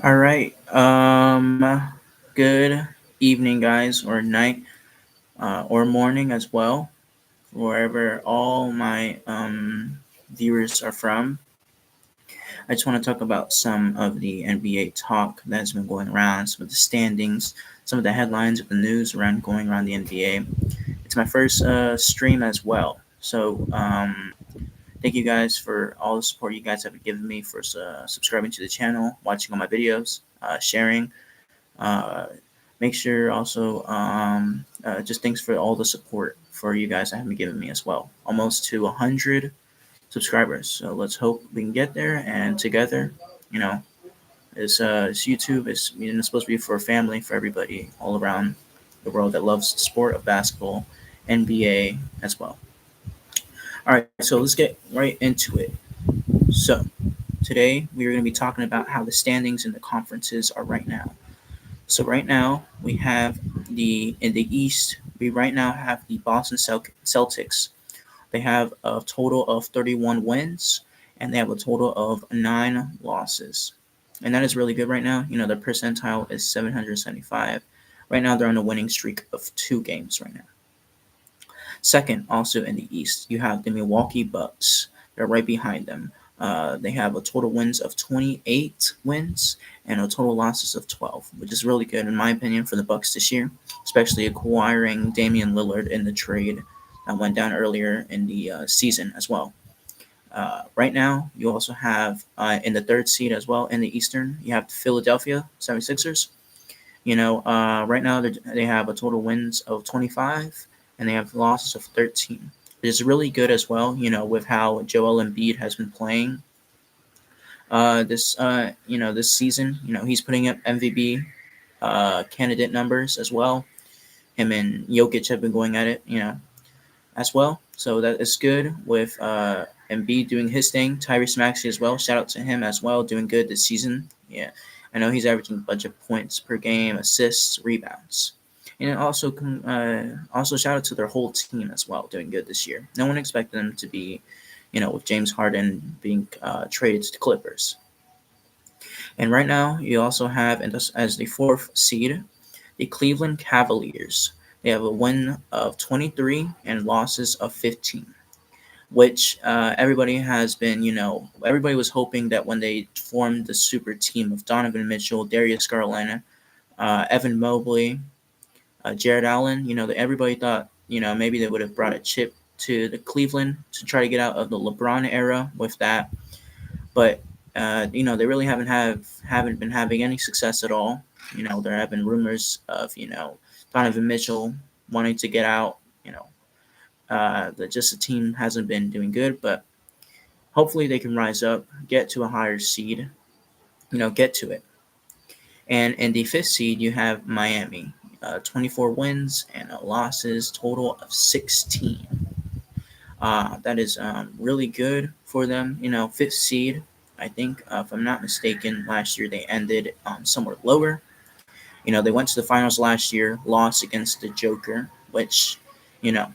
All right. Good evening, guys, or night, or morning as well, wherever all my viewers are from. I just want to talk about some of the NBA talk that's been going around, some of the standings, some of the headlines of the news around going around the NBA. It's my first stream as well, so thank you guys for all the support you guys have given me for subscribing to the channel, watching all my videos, sharing. Uh, Make sure also just thanks for all the support for you guys that have been giving me as well. Almost to 100 subscribers. So let's hope we can get there. And together, you know, it's YouTube. It's supposed to be for a family, for everybody all around the world that loves the sport of basketball, NBA as well. All right, so let's get right into it. So today we are going to be talking about how the standings in the conferences are right now. So right now we have the in the East. We right now have the Boston Celtics. They have a total of 31 wins and they have a total of 9 losses, and that is really good right now. You know, their percentile is 775. Right now they're on a winning streak of 2 games right now. Second, also in the East, you have the Milwaukee Bucks. They're right behind them. They have a total wins of 28 wins and a total losses of 12, which is really good in my opinion for the Bucks this year, especially acquiring Damian Lillard in the trade that went down earlier in the season as well. Right now, you also have in the third seed as well in the Eastern, you have the Philadelphia 76ers. Right now they have a total wins of 25 and they have losses of 13. It's really good as well, with how Joel Embiid has been playing this season. He's putting up MVP candidate numbers as well. Him and Jokic have been going at it, as well. So that is good with Embiid doing his thing. Tyrese Maxey as well. Shout out to him as well, doing good this season. Yeah, I know he's averaging a bunch of points per game, assists, rebounds, and also shout out to their whole team as well, doing good this year. No one expected them to be, with James Harden being traded to the Clippers. And right now, you also have as the fourth seed, the Cleveland Cavaliers. They have a win of 23 and losses of 15, which everybody was hoping that when they formed the super team of Donovan Mitchell, Darius Garland, Evan Mobley, Jared Allen, everybody thought, maybe they would have brought a chip to the Cleveland to try to get out of the LeBron era with that. But they really haven't been having any success at all. There have been rumors of Donovan Mitchell wanting to get out. That just the team hasn't been doing good, but hopefully they can rise up, get to a higher seed. Get to it. And in the fifth seed, you have Miami, 24 wins and losses, total of 16. That is really good for them. Fifth seed. I think, if I'm not mistaken, last year they ended somewhere lower. They went to the finals last year, lost against the Joker, you know,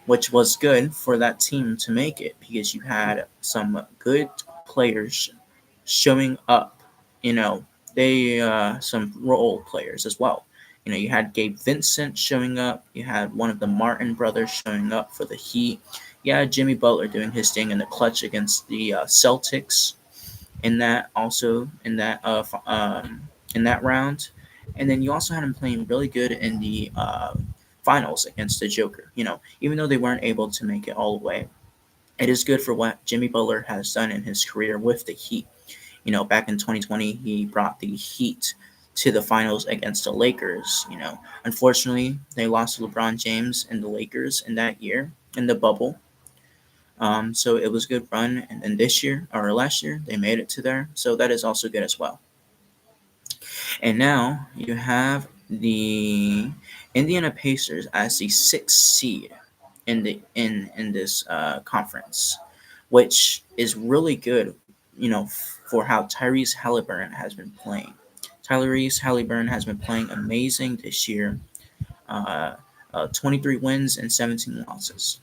which was good for that team to make it because you had some good players showing up. You know, they some role players as well. You had Gabe Vincent showing up. You had one of the Martin brothers showing up for the Heat. You had Jimmy Butler doing his thing in the clutch against the Celtics. In that round, and then you also had him playing really good in the finals against the Joker. Even though they weren't able to make it all the way, it is good for what Jimmy Butler has done in his career with the Heat. Back in 2020, he brought the Heat to the finals against the Lakers. Unfortunately, they lost to LeBron James and the Lakers in that year in the bubble. So it was a good run, and then this year or last year they made it to there. So that is also good as well. And now you have the Indiana Pacers as the sixth seed in this conference, which is really good. For how Tyrese Halliburton has been playing. Tyrese Halliburton has been playing amazing this year. Uh, 23 wins and 17 losses.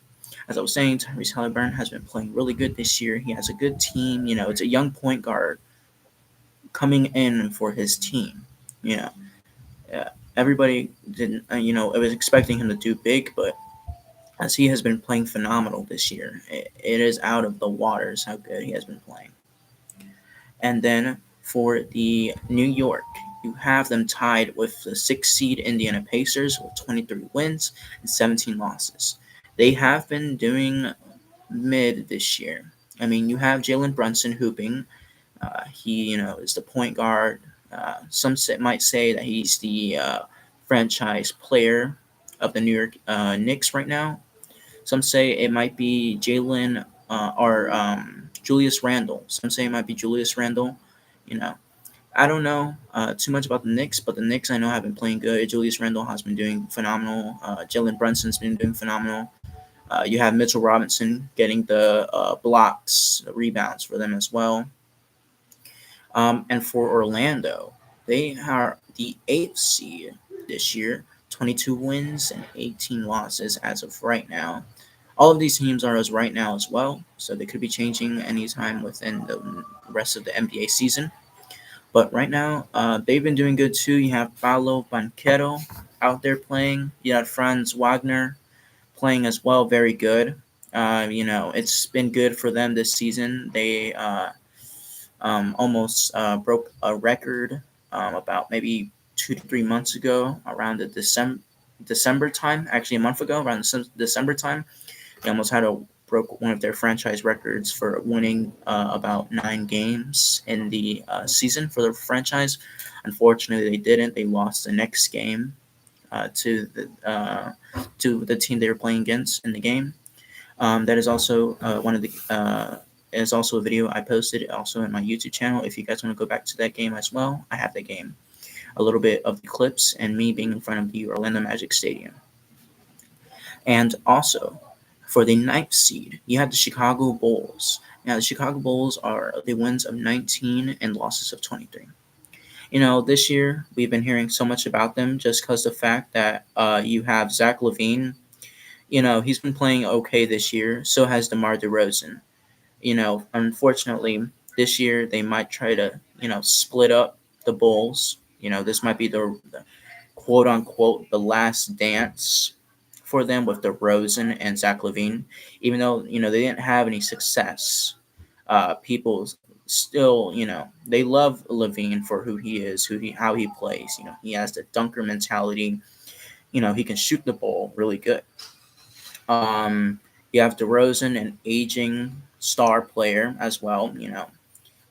As I was saying, Tyrese Halliburton has been playing really good this year. He has a good team. It's a young point guard coming in for his team. You know, everybody didn't, I was expecting him to do big, but as he has been playing phenomenal this year, it is out of the waters how good he has been playing. And then for the New York, you have them tied with the 6th seed Indiana Pacers with 23 wins and 17 losses. They have been doing mid this year. I mean, you have Jalen Brunson hooping. He, is the point guard. Some might say that he's the franchise player of the New York Knicks right now. Some say it might be Jalen or Julius Randle. Some say it might be Julius Randle. You know, I don't know too much about the Knicks, but the Knicks I know have been playing good. Julius Randle has been doing phenomenal. Jalen Brunson's been doing phenomenal. You have Mitchell Robinson getting the blocks, rebounds for them as well. And for Orlando, they are the 8th seed this year, 22 wins and 18 losses as of right now. All of these teams are as right now as well, so they could be changing anytime within the rest of the NBA season. But right now, they've been doing good too. You have Paolo Banchero out there playing. You have Franz Wagner playing as well, very good. It's been good for them this season. They almost broke a record about maybe 2 to 3 months ago, around the December time. Actually, a month ago, around the December time, they almost broke one of their franchise records for winning about 9 games in the season for the franchise. Unfortunately, they didn't. They lost the next game to the team they were playing against in the game. That is also one of the. Is also a video I posted also in my YouTube channel. If you guys want to go back to that game as well, I have the game, a little bit of the clips, and me being in front of the Orlando Magic Stadium. And also, for the 9th seed, you have the Chicago Bulls. Now, the Chicago Bulls are the wins of 19 and losses of 23. This year, we've been hearing so much about them just because the fact that you have Zach LaVine. He's been playing okay this year. So has DeMar DeRozan. Unfortunately, this year they might try to, split up the Bulls. This might be the quote unquote the last dance for them with DeRozan and Zach LaVine. Even though, they didn't have any success, people still, they love LaVine for who he is, how he plays. He has the dunker mentality. He can shoot the ball really good. You have DeRozan, an aging star player as well.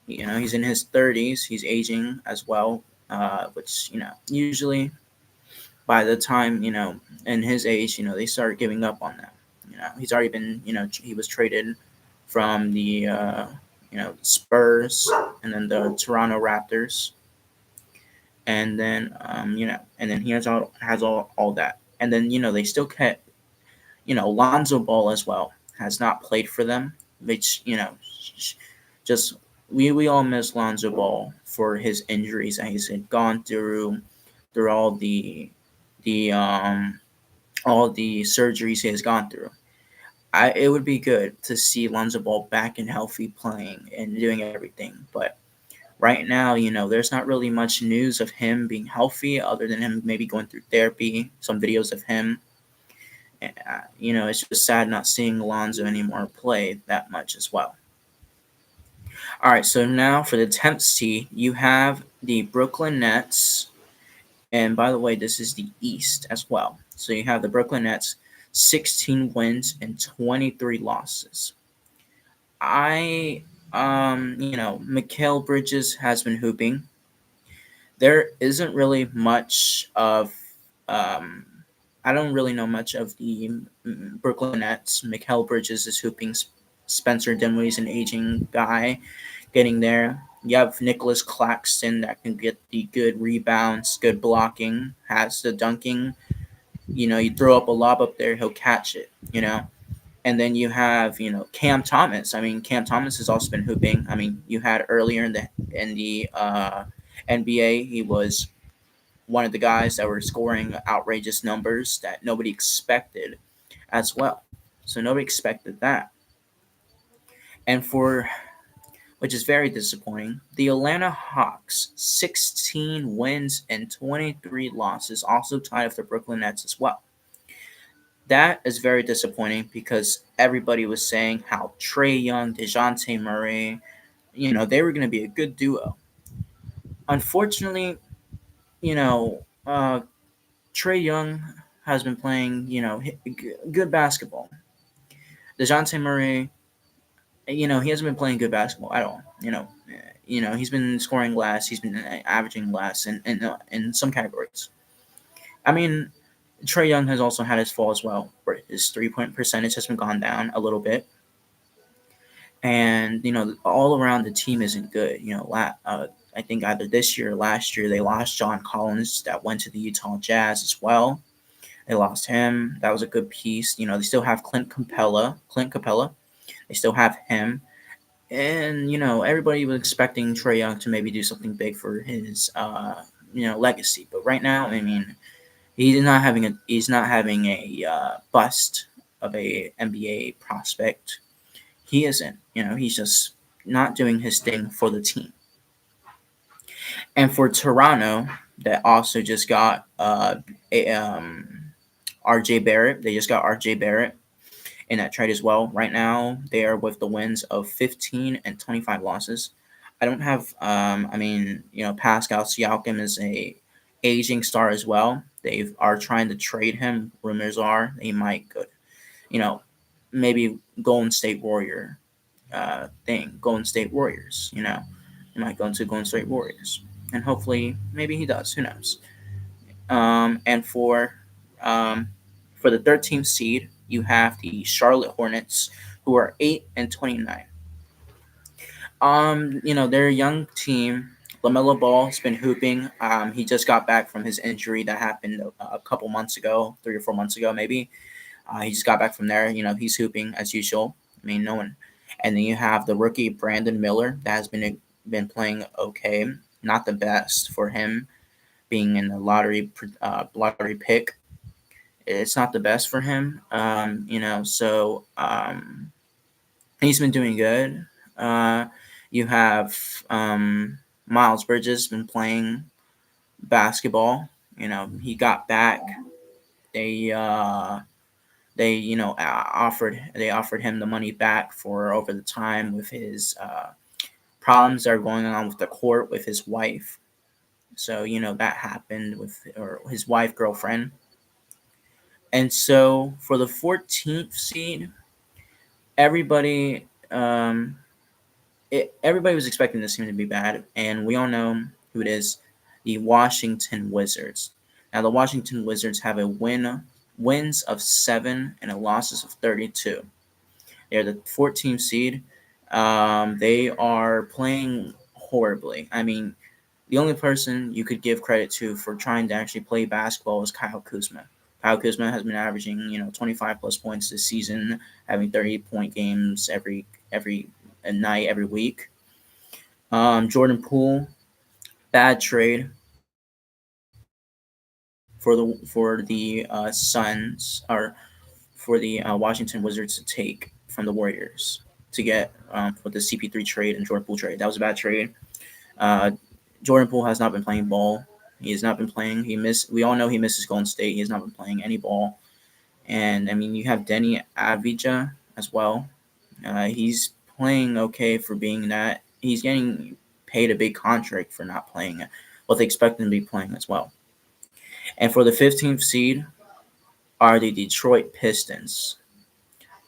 He's in his 30s. He's aging as well, which usually by the time in his age, they start giving up on that. He's already been he was traded from the Spurs and then the Toronto Raptors, and then and then he has all that, and then they still kept Lonzo Ball as well has not played for them, which just we all miss Lonzo Ball for his injuries that he's gone through the all the surgeries he has gone through. It would be good to see Lonzo Ball back and healthy, playing and doing everything, but right now, there's not really much news of him being healthy other than him maybe going through therapy. Some videos of him. It's just sad not seeing Lonzo anymore play that much as well. All right, so now for the 10th seed, you have the Brooklyn Nets. And by the way, this is the East as well. So you have the Brooklyn Nets, 16 wins and 23 losses. Mikal Bridges has been hooping. There isn't really much of I don't really know much of the Brooklyn Nets. Mikal Bridges is hooping. Spencer Dinwiddie's an aging guy getting there. You have Nicholas Claxton that can get the good rebounds, good blocking, has the dunking. You throw up a lob up there, he'll catch it, And then you have, Cam Thomas. I mean, Cam Thomas has also been hooping. I mean, you had earlier in the NBA, he was one of the guys that were scoring outrageous numbers that nobody expected as well. So nobody expected that. And for which is very disappointing. The Atlanta Hawks, 16 wins and 23 losses, also tied with the Brooklyn Nets as well. That is very disappointing because everybody was saying how Trae Young, DeJounte Murray, they were going to be a good duo. Unfortunately, you know, Trae Young has been playing, good basketball. DeJounte Murray, he hasn't been playing good basketball at all. He's been scoring less. He's been averaging less in some categories. I mean, Trae Young has also had his fall as well, where his 3-point percentage has been gone down a little bit, and all around the team isn't good. I think either this year or last year they lost John Collins that went to the Utah Jazz as well. They lost him. That was a good piece. They still have Clint Capella. They still have him. And everybody was expecting Trae Young to maybe do something big for his legacy. But right now, I mean, he's not having a bust of a NBA prospect. He isn't. He's just not doing his thing for the team. And for Toronto, that also just got RJ Barrett. They just got RJ Barrett in that trade as well. Right now, they are with the wins of 15 and 25 losses. I don't have. Pascal Siakam is a aging star as well. They are trying to trade him. Rumors are he might go. Maybe Golden State Warrior thing. Golden State Warriors. He might go into Golden State Warriors, and hopefully, maybe he does. Who knows? And for the 13th seed, you have the Charlotte Hornets, who are 8-29. They're a young team. LaMelo Ball has been hooping. He just got back from his injury that happened a couple months ago, 3 or 4 months ago, maybe. He just got back from there. He's hooping as usual. I mean, no one. And then you have the rookie Brandon Miller that has been playing okay, not the best for him, being in the lottery pick. It's not the best for him. He's been doing good. You have Miles Bridges been playing basketball. He got back. They offered him the money back for over the time with his problems that are going on with the court with his wife. So that happened with or his wife girlfriend. And so for the 14th seed, everybody everybody was expecting this team to be bad, and we all know who it is: the Washington Wizards. Now the Washington Wizards have wins of 7 and a losses of 32. They're the 14th seed. They are playing horribly. I mean, the only person you could give credit to for trying to actually play basketball is Kyle Kuzma. Kyle Kuzma has been averaging 25 plus points this season, having 30-point games every night, every week. Jordan Poole, bad trade for the Suns or for the Washington Wizards to take from the Warriors to get for the CP3 trade and Jordan Poole trade. That was a bad trade. Jordan Poole has not been playing ball. He has not been playing. We all know he misses Golden State. He has not been playing any ball. And I mean, you have Denny Avdija as well. He's playing okay for being that. He's getting paid a big contract for not playing what they expect him to be playing as well. And for the 15th seed are the Detroit Pistons.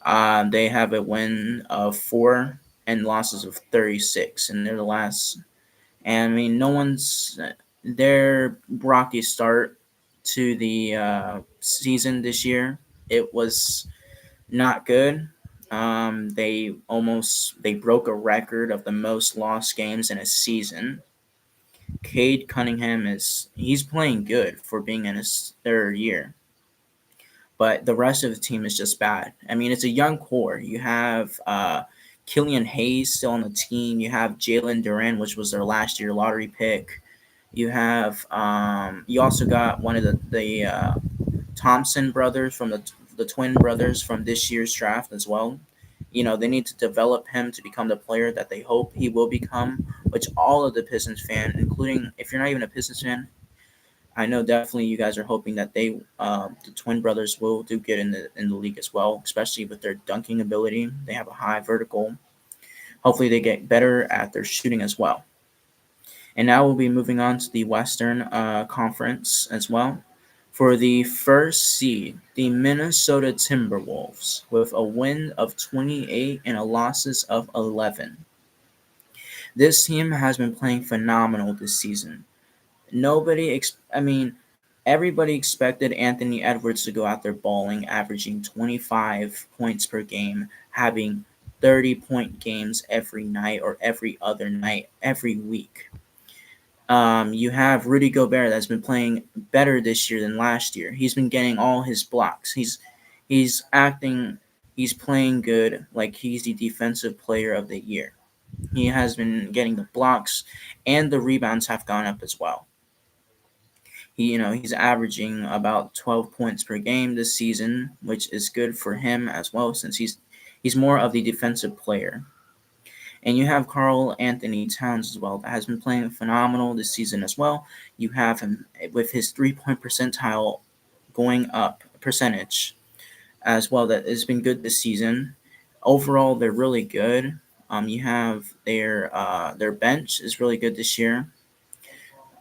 They have a win of 4 and losses of 36, and they're the last. And I mean, their rocky start to the season this year. It was not good. They broke a record of the most lost games in a season. Cade Cunningham he's playing good for being in his third year, but the rest of the team is just bad. I mean, it's a young core. You have Killian Hayes still on the team. You have Jalen Duren, which was their last year lottery pick. You have you also got one of the Thompson brothers from the twin brothers from this year's draft as well. they need to develop him to become the player that they hope he will become, which all of the Pistons fan, including if you're not even a Pistons fan, I know definitely you guys are hoping that the twin brothers will do good in the league as well, especially with their dunking ability. They have a high vertical. Hopefully, they get better at their shooting as well. And now we'll be moving on to the Western Conference as well. For the first seed, the Minnesota Timberwolves, with a win of 28 and a losses of 11. This team has been playing phenomenal this season. Everybody expected Anthony Edwards to go out there balling, averaging 25 points per game, having 30-point games every night or every other night, every week. You have Rudy Gobert that's been playing better this year than last year. He's been getting all his blocks. He's playing good, like he's the defensive player of the year. He has been getting the blocks, and the rebounds have gone up as well. He's averaging about 12 points per game this season, which is good for him as well, since he's more of the defensive player. And you have Karl Anthony Towns as well, that has been playing phenomenal this season as well. You have him with his 3-point percentile going up percentage as well. That has been good this season. Overall, they're really good. You have their bench is really good this year.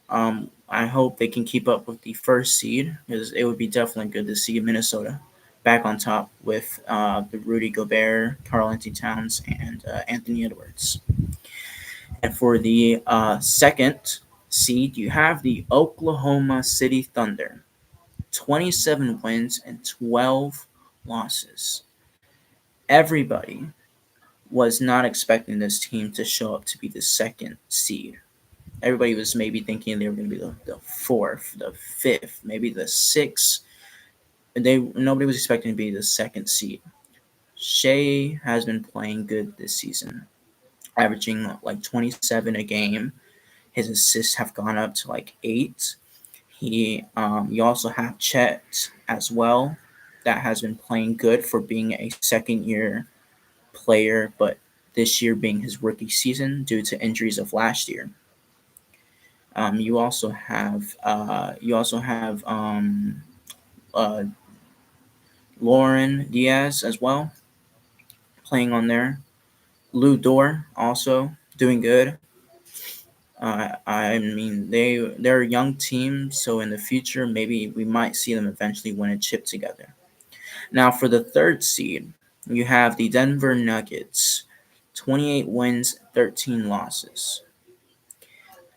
I hope they can keep up with the first seed, because it would be definitely good to see Minnesota back on top with the Rudy Gobert, Karl Anthony Towns, and Anthony Edwards. And for the second seed, you have the Oklahoma City Thunder, 27 wins and 12 losses. Everybody was not expecting this team to show up to be the second seed. Everybody was maybe thinking they were going to be the fourth, the fifth, maybe the sixth. Nobody was expecting to be the second seed. Shea has been playing good this season, averaging like 27 a game. His assists have gone up to like 8. You also have Chet as well, that has been playing good for being a second-year player, but this year being his rookie season due to injuries of last year. You also have Lauren Diaz as well, playing on there. Lou Dort also doing good. They're a young team, so in the future maybe we might see them eventually win a chip together. Now for the third seed, you have the Denver Nuggets, 28 wins, 13 losses.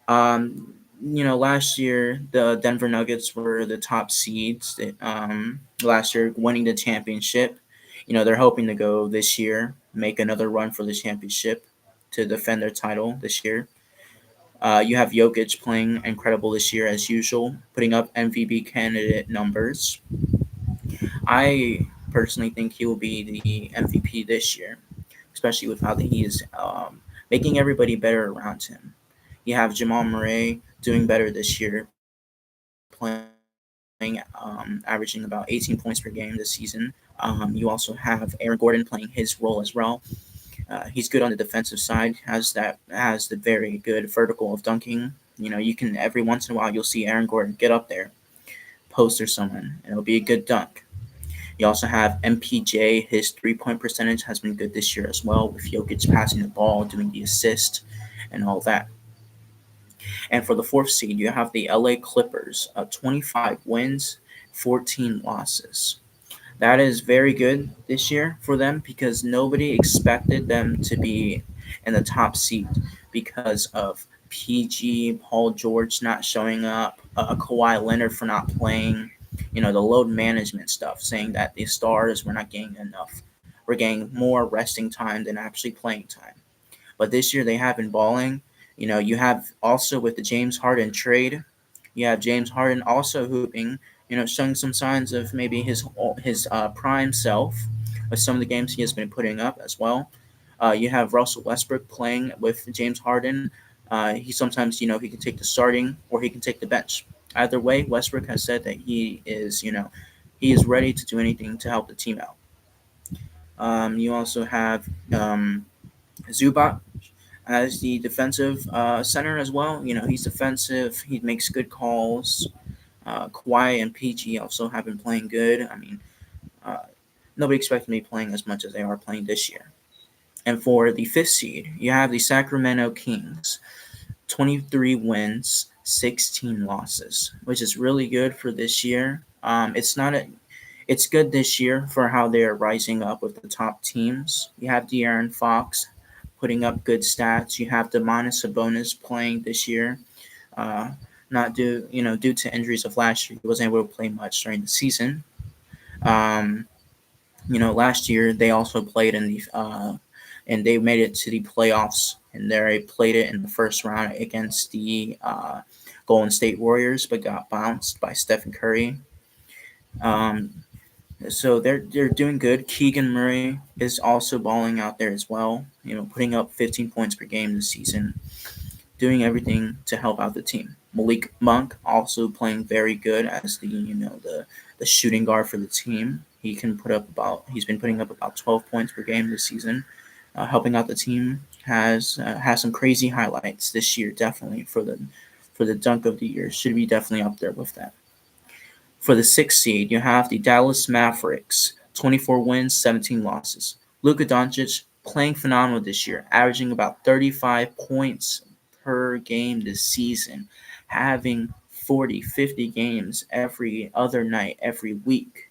Last year the Denver Nuggets were the top seeds. Last year, winning the championship. They're hoping to go this year, make another run for the championship to defend their title this year. You have Jokic playing incredible this year as usual, putting up MVP candidate numbers. I personally think he will be the MVP this year, especially with how he is making everybody better around him. You have Jamal Murray doing better this year, averaging about 18 points per game this season. You also have Aaron Gordon playing his role as well. He's good on the defensive side. Has the very good vertical of dunking. You can every once in a while you'll see Aaron Gordon get up there, post or someone, and it'll be a good dunk. You also have MPJ. His 3-point percentage has been good this year as well, with Jokic passing the ball, doing the assist, and all that. And for the fourth seed, you have the LA Clippers, 25 wins, 14 losses. That is very good this year for them, because nobody expected them to be in the top seed because of PG, Paul George not showing up, Kawhi Leonard for not playing, the load management stuff, saying that the stars were not getting enough. We're getting more resting time than actually playing time. But this year they have been balling. You have also with the James Harden trade, you have James Harden also hooping, showing some signs of maybe his prime self with some of the games he has been putting up as well. You have Russell Westbrook playing with James Harden. He sometimes, he can take the starting or he can take the bench. Either way, Westbrook has said that he is ready to do anything to help the team out. You also have Zubac as the defensive center as well. He's defensive. He makes good calls. Kawhi and PG also have been playing good. Uh, nobody expected me playing as much as they are playing this year. And for the fifth seed, you have the Sacramento Kings, 23 wins, 16 losses, which is really good for this year. It's good this year for how they are rising up with the top teams. You have De'Aaron Fox putting up good stats. You have Domantas Sabonis playing this year. Uh, not due to injuries of last year, he wasn't able to play much during the season. Um, last year they also played and they made it to the playoffs, and they played it in the first round against the Golden State Warriors, but got bounced by Stephen Curry. Um, so they're doing good. Keegan Murray is also balling out there as well. Putting up 15 points per game this season, doing everything to help out the team. Malik Monk also playing very good as the shooting guard for the team. He's been putting up about 12 points per game this season, helping out the team. Has some crazy highlights this year, definitely for the dunk of the year. Should be definitely up there with that. For the sixth seed, you have the Dallas Mavericks, 24 wins, 17 losses. Luka Doncic playing phenomenal this year, averaging about 35 points per game this season, having 40, 50 games every other night, every week.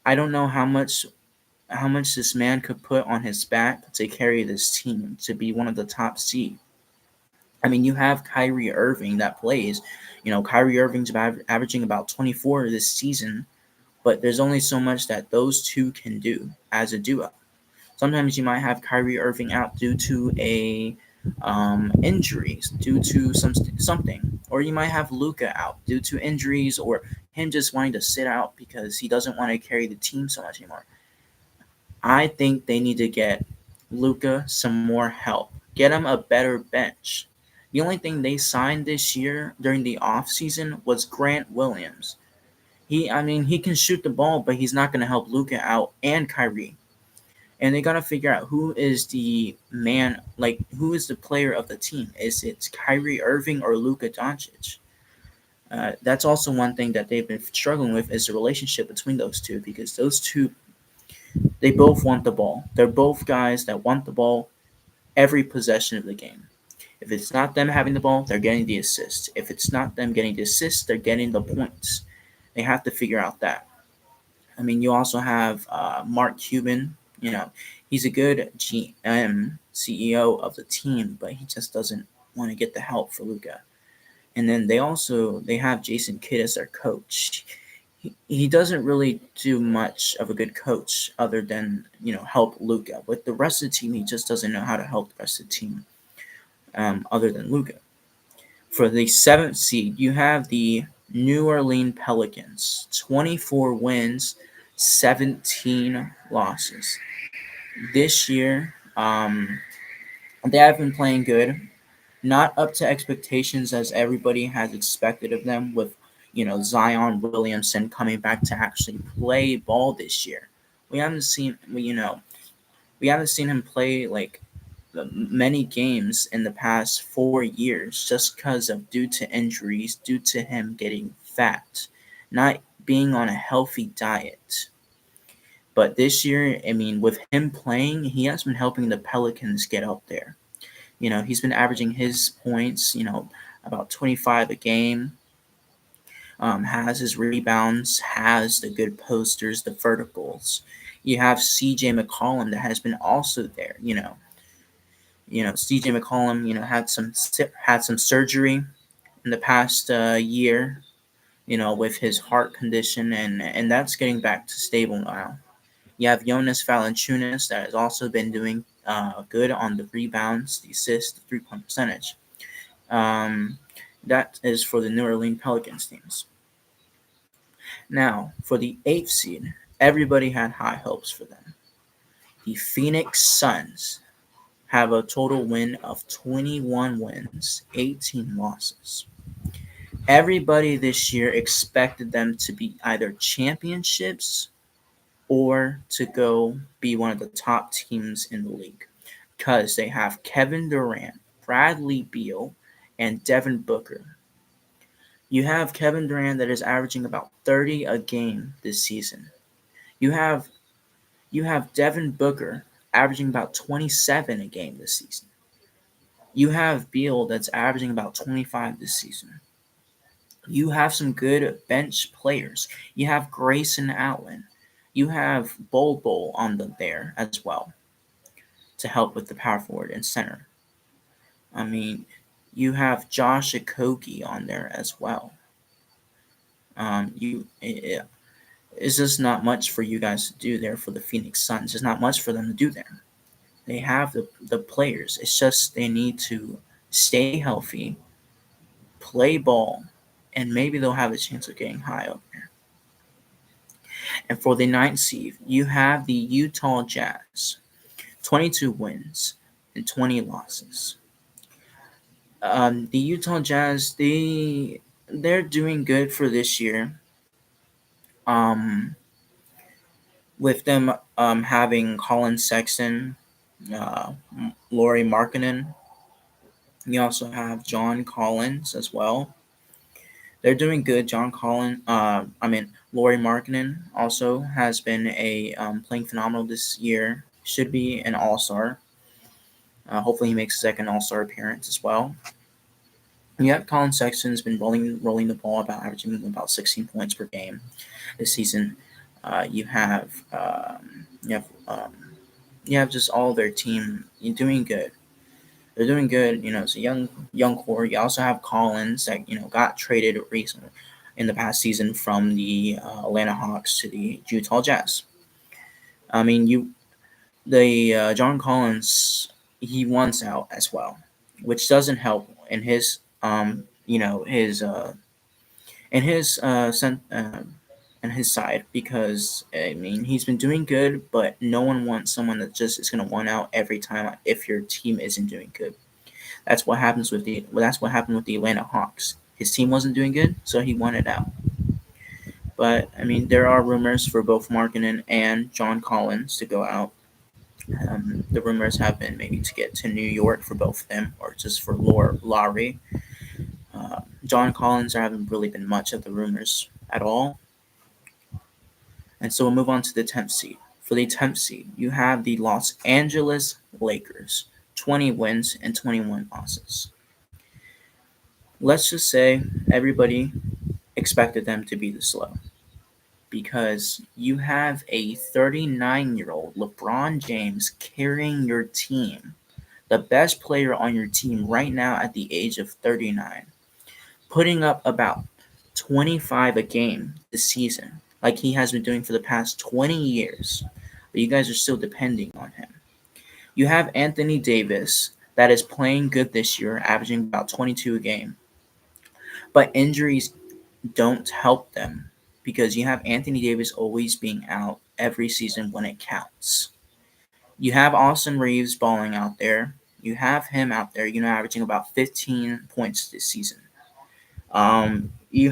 I don't know how much this man could put on his back to carry this team to be one of the top seed. You have Kyrie Irving that plays. Kyrie Irving's averaging about 24 this season, but there's only so much that those two can do as a duo. Sometimes you might have Kyrie Irving out due to a injuries, due to something, or you might have Luka out due to injuries, or him just wanting to sit out because he doesn't want to carry the team so much anymore. I think they need to get Luka some more help. Get him a better bench. The only thing they signed this year during the offseason was Grant Williams. He can shoot the ball, but he's not going to help Luka out and Kyrie. And they got to figure out who is the man, like who is the player of the team. Is it Kyrie Irving or Luka Doncic? That's also one thing that they've been struggling with is the relationship between those two, because those two, they both want the ball. They're both guys that want the ball every possession of the game. If it's not them having the ball, they're getting the assist. If it's not them getting the assist, they're getting the points. They have to figure out that. You also have Mark Cuban. He's a good GM, CEO of the team, but he just doesn't want to get the help for Luka. And then they have Jason Kidd as their coach. He doesn't really do much of a good coach other than help Luka. With the rest of the team, he just doesn't know how to help the rest of the team other than Luka. For the seventh seed, you have the New Orleans Pelicans, 24 wins, 17 losses. This year, they have been playing good. Not up to expectations as everybody has expected of them, with Zion Williamson coming back to actually play ball this year. We haven't seen we haven't seen him play like many games in the past 4 years, just because of due to injuries, due to him getting fat, not being on a healthy diet. But this year, with him playing, he has been helping the Pelicans get up there. He's been averaging his points, about 25 a game. Has his rebounds, has the good posters, the verticals. You have CJ McCollum that has been also there. CJ McCollum, had some surgery in the past year, with his heart condition, and that's getting back to stable now. You have Jonas Valanciunas that has also been doing good on the rebounds, the assists, the 3-point percentage. Um, that is for the New Orleans Pelicans teams. Now, for the eighth seed, everybody had high hopes for them. The Phoenix Suns have a total win of 21 wins, 18 losses. Everybody this year expected them to be either championships or to go be one of the top teams in the league, because they have Kevin Durant, Bradley Beal, and Devin Booker. You have Kevin Durant that is averaging about 30 a game this season. You have Devin Booker averaging about 27 a game this season. You have Beal that's averaging about 25 this season. You have some good bench players. You have Grayson Allen. You have Bol on there as well to help with the power forward and center. I mean, you have Josh Okogie on there as well. It's just not much for you guys to do there for the Phoenix Suns. There's not much for them to do there. They have the players. It's just they need to stay healthy, play ball, and maybe they'll have a chance of getting high up there. And for the ninth seed, you have the Utah Jazz, 22 wins and 20 losses. The Utah Jazz, they're doing good for this year. Um, with them having Colin Sexton, uh, Lauri Markkanen. You also have John Collins as well. They're doing good. Lauri Markkanen also has been playing phenomenal this year. Should be an All-Star. Hopefully, he makes a second All-Star appearance as well. Yep, Colin Sexton's been rolling the ball, averaging about 16 points per game this season. You have just all their team doing good. They're doing good. It's a young core. You also have Collins that got traded recently in the past season from the Atlanta Hawks to the Utah Jazz. I mean, John Collins, he wants out as well, which doesn't help in his his side, because he's been doing good, but no one wants someone that just is going to want out every time if your team isn't doing good. That's what happened with the Atlanta Hawks. His team wasn't doing good, so he wanted out. But there are rumors for both Markkanen and John Collins to go out. The rumors have been maybe to get to New York for both of them, or just for Lauri. John Collins, there haven't really been much of the rumors at all. And so we'll move on to the 10th seed. For the 10th seed, you have the Los Angeles Lakers, 20 wins and 21 losses. Let's just say everybody expected them to be this low, because you have a 39-year-old LeBron James carrying your team, the best player on your team right now at the age of 39, putting up about 25 a game this season, like he has been doing for the past 20 years, but you guys are still depending on him. You have Anthony Davis that is playing good this year, averaging about 22 a game, but injuries don't help them, because you have Anthony Davis always being out every season when it counts. You have Austin Reeves balling out there. You have him out there, averaging about 15 points this season. You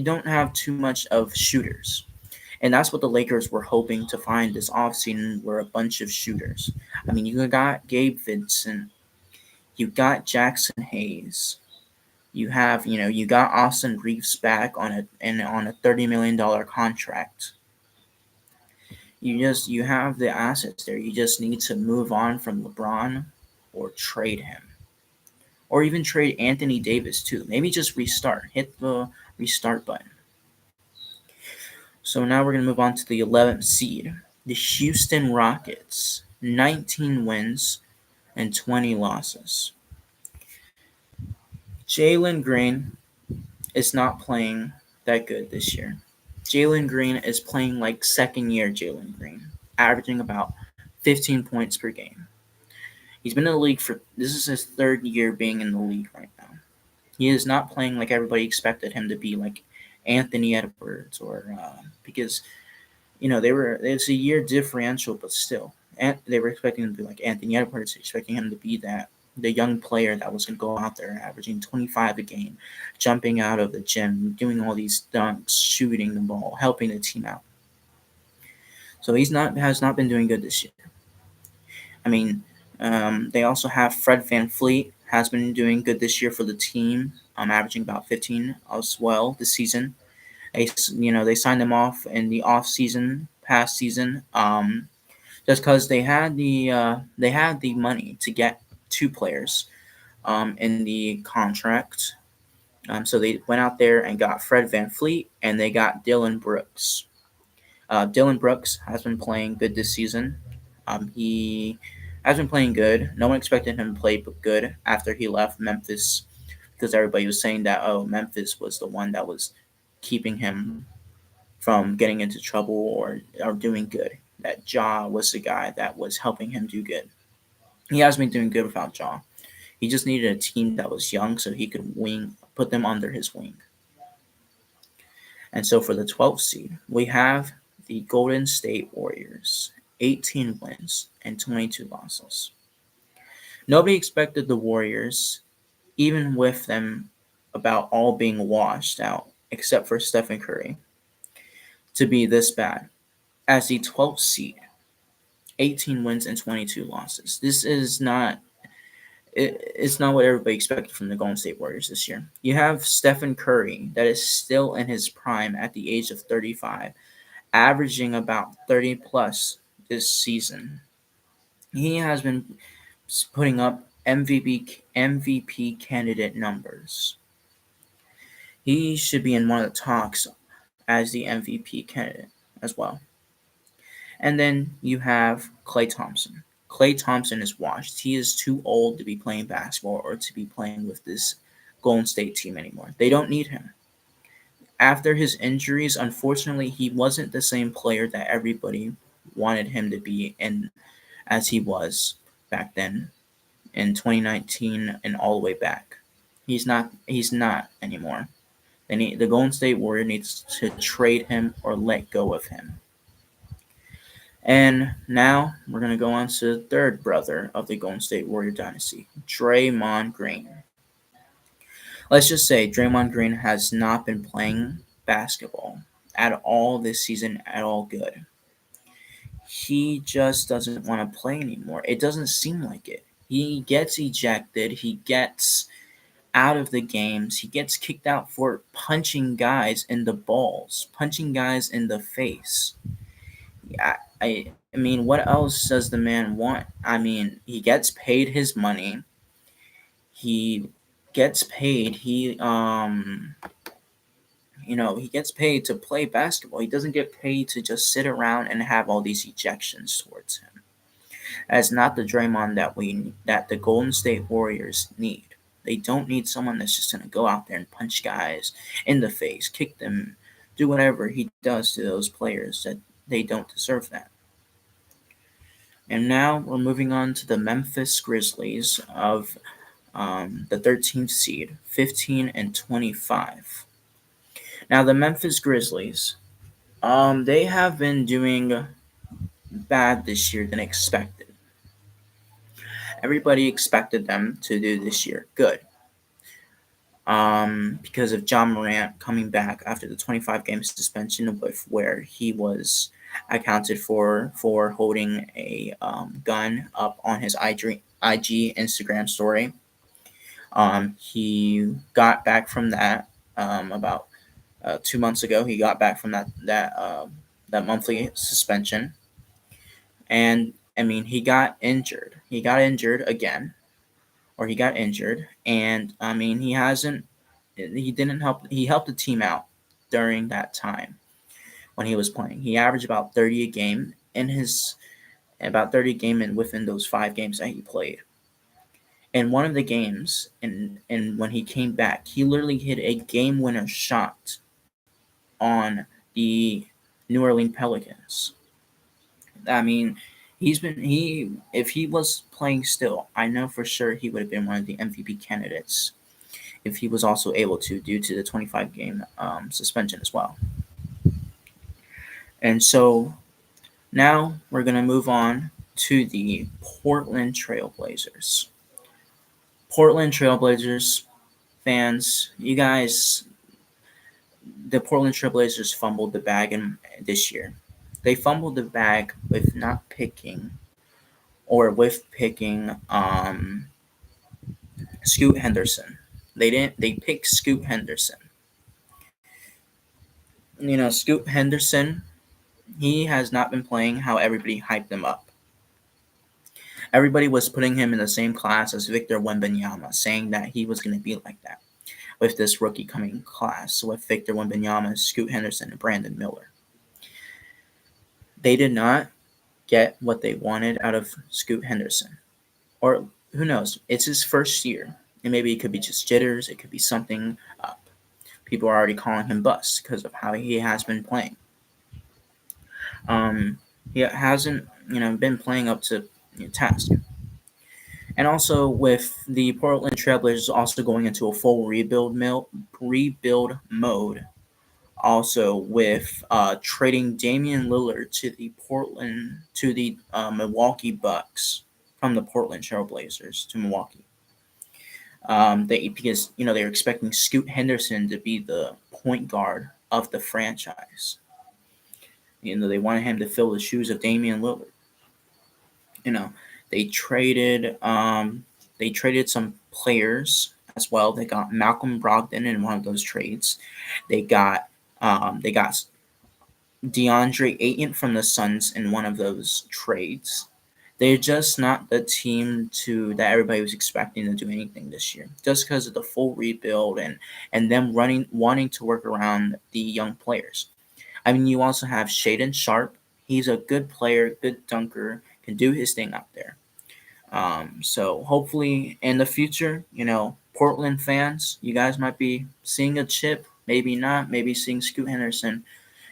don't have too much of shooters. And that's what the Lakers were hoping to find this offseason, were a bunch of shooters. You got Gabe Vincent. You got Jackson Hayes. You got Austin Reeves back on a $30 million contract. You have the assets there. You just need to move on from LeBron or trade him. Or even trade Anthony Davis too. Maybe just restart. Hit the restart button. So now we're going to move on to the 11th seed. The Houston Rockets, 19 wins and 20 losses. Jalen Green is not playing that good this year. Jalen Green is playing like second-year Jalen Green, averaging about 15 points per game. He's been in the league this is his third year being in the league right now. He is not playing like everybody expected him to be, like Anthony Edwards, or because it's a year differential, but still, and they were expecting him to be like Anthony Edwards, expecting him to be the young player that was going to go out there averaging 25 a game, jumping out of the gym, doing all these dunks, shooting the ball, helping the team out. So has not been doing good this year. I mean, they also have Fred VanVleet has been doing good this year for the team, averaging about 15 as well this season. They signed them off in the off season, past season, just because they had the money to get two players in the contract. So they went out there and got Fred VanVleet and they got Dylan Brooks. Dylan Brooks has been playing good this season. He has been playing good. No one expected him to play good after he left Memphis because everybody was saying that Memphis was the one that was keeping him from getting into trouble or doing good. That Ja was the guy that was helping him do good. He has been doing good without Ja. He just needed a team that was young so he could put them under his wing. And so for the 12th seed, we have the Golden State Warriors, 18 wins and 22 losses. Nobody expected the Warriors, even with them about all being washed out, except for Stephen Curry, to be this bad. As the 12th seed, 18 wins and 22 losses. This is not it's not what everybody expected from the Golden State Warriors this year. You have Stephen Curry that is still in his prime at the age of 35, averaging about 30 plus this season. He has been putting up MVP candidate numbers. He should be in one of the talks as the MVP candidate as well. And then you have Klay Thompson. Klay Thompson is washed. He is too old to be playing basketball or to be playing with this Golden State team anymore. They don't need him. After his injuries, unfortunately, he wasn't the same player that everybody wanted him to be as he was back then in 2019 and all the way back. He's not anymore. The Golden State Warrior needs to trade him or let go of him. And now we're going to go on to the third brother of the Golden State Warrior dynasty, Draymond Green. Let's just say Draymond Green has not been playing basketball at all this season at all good. He just doesn't want to play anymore. It doesn't seem like it. He gets ejected. He gets out of the games. He gets kicked out for punching guys in the balls, punching guys in the face. I mean, what else does the man want? I mean, he gets paid his money. He gets paid. He gets paid to play basketball. He doesn't get paid to just sit around and have all these ejections towards him. That's not the Draymond that the Golden State Warriors need. They don't need someone that's just going to go out there and punch guys in the face, kick them, do whatever he does to those players that they don't deserve that. And now we're moving on to the Memphis Grizzlies of the 13th seed, 15 and 25. Now the Memphis Grizzlies, they have been doing bad this year than expected. Everybody expected them to do this year good. Because of Ja Morant coming back after the 25-game suspension, where he was accounted for holding a gun up on his IG Instagram story. He got back from that about 2 months ago. He got back from that monthly suspension, and I mean he got injured. He got injured again. He got injured, and I mean he didn't help. He helped the team out during that time when he was playing. He averaged about 30 a game within those 5 games that he played. In one of the games, and when he came back, he literally hit a game winner shot on the New Orleans Pelicans. I mean, if he was playing still, I know for sure he would have been one of the MVP candidates if he was also able to, due to the 25-game suspension as well. And so now we're going to move on to the Portland Trailblazers. Portland Trailblazers fans, you guys, the Portland Trailblazers fumbled the bag this year. they fumbled the bag with not picking or with picking Scoot Henderson. They didn't. They picked Scoot Henderson. Scoot Henderson. He has not been playing how everybody hyped him up. Everybody was putting him in the same class as Victor Wembanyama, saying that he was going to be like that with this rookie coming class with Victor Wembanyama, Scoot Henderson, and Brandon Miller. They did not get what they wanted out of Scoot Henderson. Or who knows? It's his first year. And maybe it could be just jitters. It could be something up. People are already calling him bust because of how he has been playing. He hasn't, been playing up to task. And also with the Portland Trailblazers also going into a full rebuild mode. Also with trading Damian Lillard to the Milwaukee Bucks from the Portland Trailblazers to Milwaukee. Because they're expecting Scoot Henderson to be the point guard of the franchise. They wanted him to fill the shoes of Damian Lillard. They traded some players as well. They got Malcolm Brogdon in one of those trades. They got DeAndre Ayton from the Suns in one of those trades. They're just not the team that everybody was expecting to do anything this year, just because of the full rebuild and them wanting to work around the young players. I mean, you also have Shaedon Sharpe. He's a good player, good dunker, can do his thing out there. So hopefully in the future, Portland fans, you guys might be seeing a chip, maybe not, maybe seeing Scoot Henderson,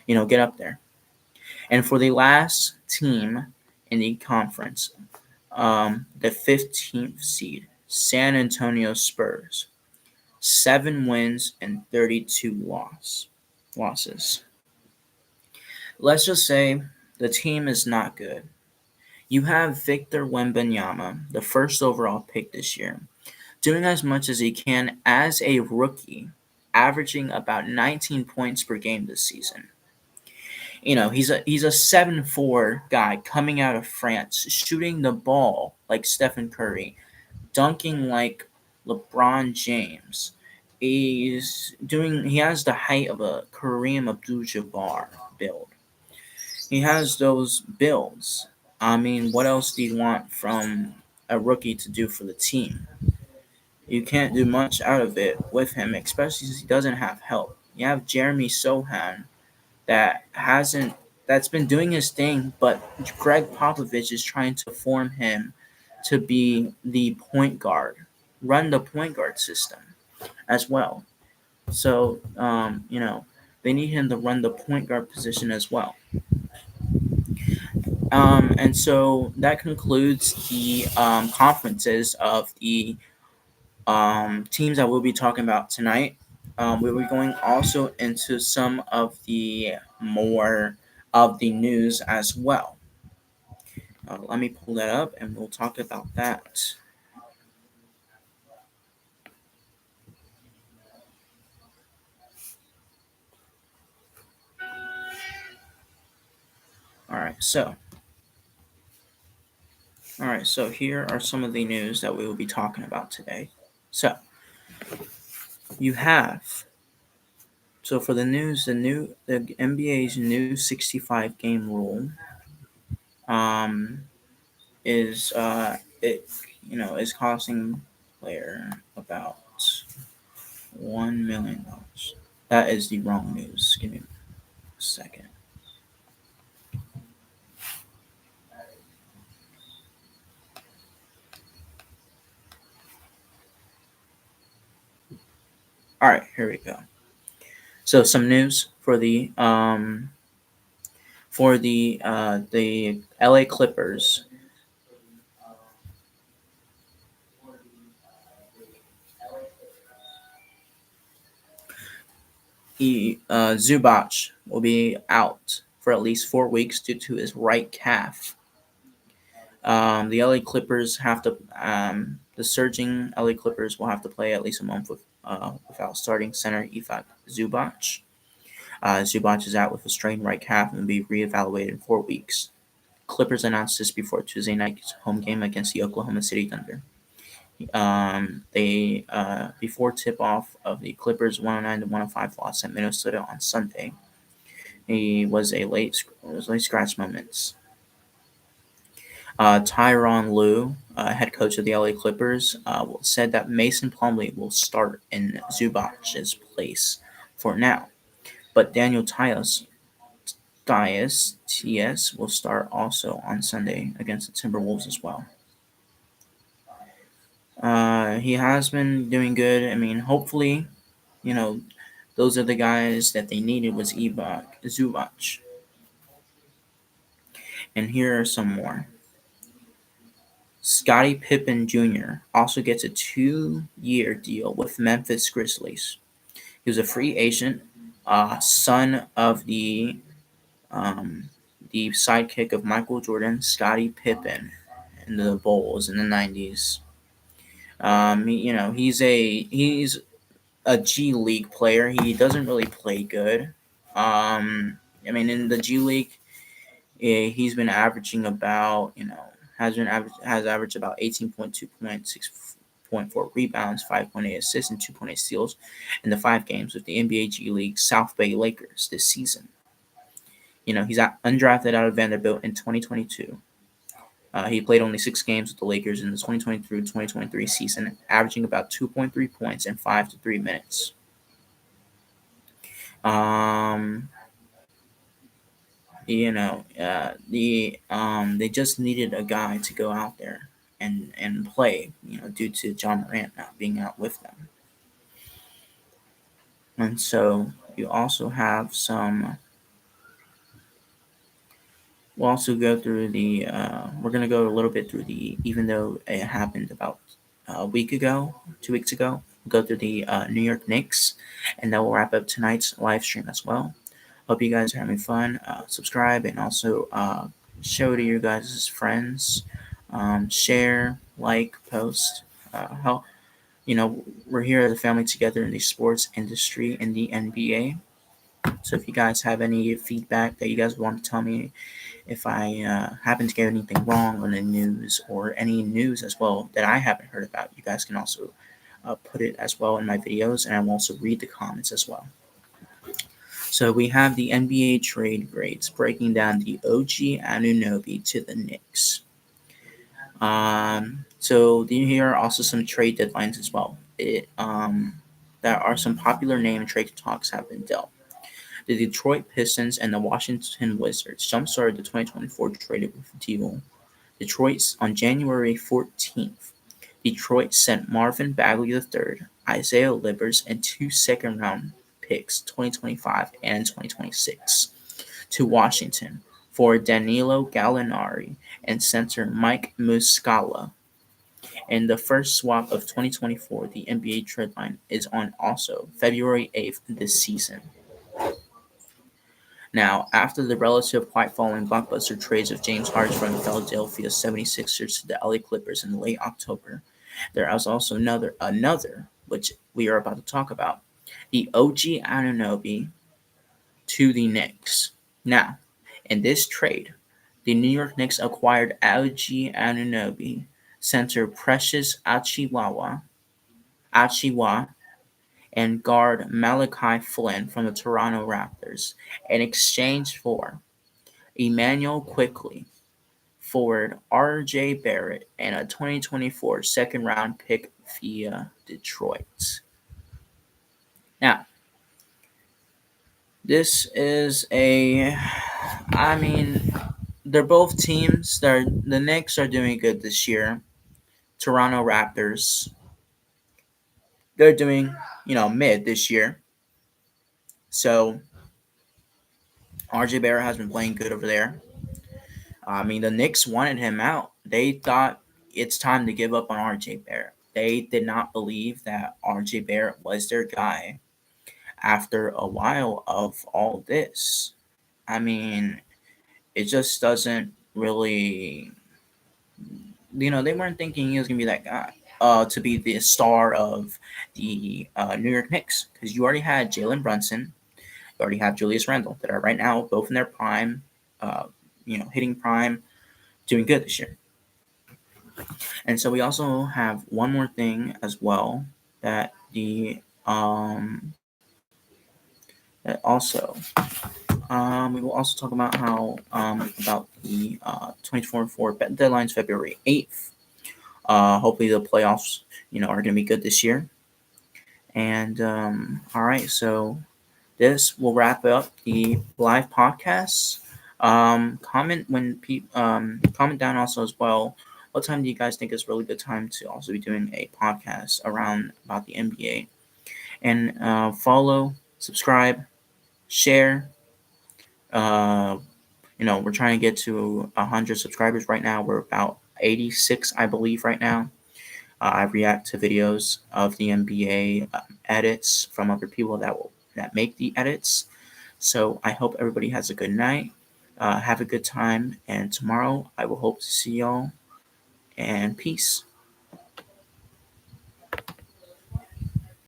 get up there. And for the last team in the conference, the 15th seed, San Antonio Spurs, 7 wins and 32 losses. Let's just say the team is not good. You have Victor Wembanyama, the first overall pick this year, doing as much as he can as a rookie, averaging about 19 points per game this season. He's a 7'4" guy coming out of France, shooting the ball like Stephen Curry, dunking like LeBron James. He has the height of a Kareem Abdul-Jabbar build. He has those builds. I mean, what else do you want from a rookie to do for the team? You can't do much out of it with him, especially since he doesn't have help. You have Jeremy Sohan that's been doing his thing, but Greg Popovich is trying to form him to be the point guard, run the point guard system as well. So, they need him to run the point guard position as well. And so that concludes the conferences of the teams that we'll be talking about tonight. We'll be going also into some of the more of the news as well. Let me pull that up and we'll talk about that. All right, so here are some of the news that we will be talking about today. So for the news, the NBA's new 65 game rule is is costing player about $1 million. That is the wrong news. Give me a second. All right, here we go. So some news for the LA Clippers. Zubac will be out for at least 4 weeks due to his right calf. The LA Clippers have to. The surging LA Clippers will have to play at least a month without starting center Ivica Zubac. Zubac is out with a strained right calf and will be reevaluated in 4 weeks. Clippers announced this before Tuesday night's home game against the Oklahoma City Thunder. They before tip-off of the Clippers' 109-105 loss at Minnesota on Sunday, it was late scratch moments. Tyronn Lue, head coach of the LA Clippers, said that Mason Plumlee will start in Zubac's place for now, but Daniel Tias will start also on Sunday against the Timberwolves as well. He has been doing good. I mean, hopefully, you know, those are the guys that they needed was Zubac. And here are some more. Scottie Pippen Jr. also gets a 2-year deal with Memphis Grizzlies. He was a free agent, son of the sidekick of Michael Jordan, Scottie Pippen, in the Bulls in the 90s. He's a G League player. He doesn't really play good. In the G League, he's been averaging about has averaged about 18.2 points, 6.4 rebounds, 5.8 assists, and 2.8 steals in the 5 games with the NBA G League South Bay Lakers this season. He's undrafted out of Vanderbilt in 2022. He played only 6 games with the Lakers in the 2022-2023 season, averaging about 2.3 points in 5 to 3 minutes. They just needed a guy to go out there and play, due to John Morant not being out with them. And so you also have some. We'll also go through the. We're gonna go a little bit through the. Even though it happened about a week ago, 2 weeks ago, we'll go through the New York Knicks, and that will wrap up tonight's live stream as well. Hope you guys are having fun. Subscribe and also show to your guys' friends. Share, like, post. We're here as a family together in the sports industry in the NBA. So if you guys have any feedback that you guys want to tell me, if I happen to get anything wrong on the news or any news as well that I haven't heard about, you guys can also put it as well in my videos, and I will also read the comments as well. So we have the NBA trade grades breaking down the OG Anunoby to the Knicks. So here are also some trade deadlines as well. There are some popular name trade talks have been dealt. The Detroit Pistons and the Washington Wizards jump-started the 2024 trade deal. Detroit on January 14th. Detroit sent Marvin Bagley III, Isaiah Livers, and 2 second-round picks, 2025 and 2026, to Washington for Danilo Gallinari and center Mike Muscala. In the first swap of 2024, the NBA trade line is on also February 8th this season. Now, after the relative quiet following blockbuster trades of James Harden from the Philadelphia 76ers to the LA Clippers in late October, there is also another, which we are about to talk about, the OG Anunoby to the Knicks. Now, in this trade, the New York Knicks acquired OG Anunoby center Precious Achiuwa and guard Malachi Flynn from the Toronto Raptors in exchange for Emmanuel Quickley, forward R.J. Barrett, and a 2024 second-round pick via Detroit. Now, this is they're both teams. The Knicks are doing good this year. Toronto Raptors, they're doing, mid this year. So, RJ Barrett has been playing good over there. The Knicks wanted him out. They thought it's time to give up on RJ Barrett. They did not believe that RJ Barrett was their guy after a while of all this. It just doesn't really, they weren't thinking he was going to be that guy. To be the star of the New York Knicks, because you already had Jalen Brunson, We already have Julius Randle that are right now both in their prime, hitting prime, doing good this year. And so we also have one more thing as well that we will also talk about how about the 2024 bet deadlines February 8th. Hopefully the playoffs are going to be good this year. And all right, so this will wrap up the live podcast. Comment down also as well. What time do you guys think is a really good time to also be doing a podcast around about the NBA? And follow, subscribe, share. We're trying to get to 100 subscribers right now. We're about 86, I believe, right now. I react to videos of the NBA edits from other people that make the edits. So I hope everybody has a good night. Have a good time, and tomorrow I will hope to see y'all. And peace.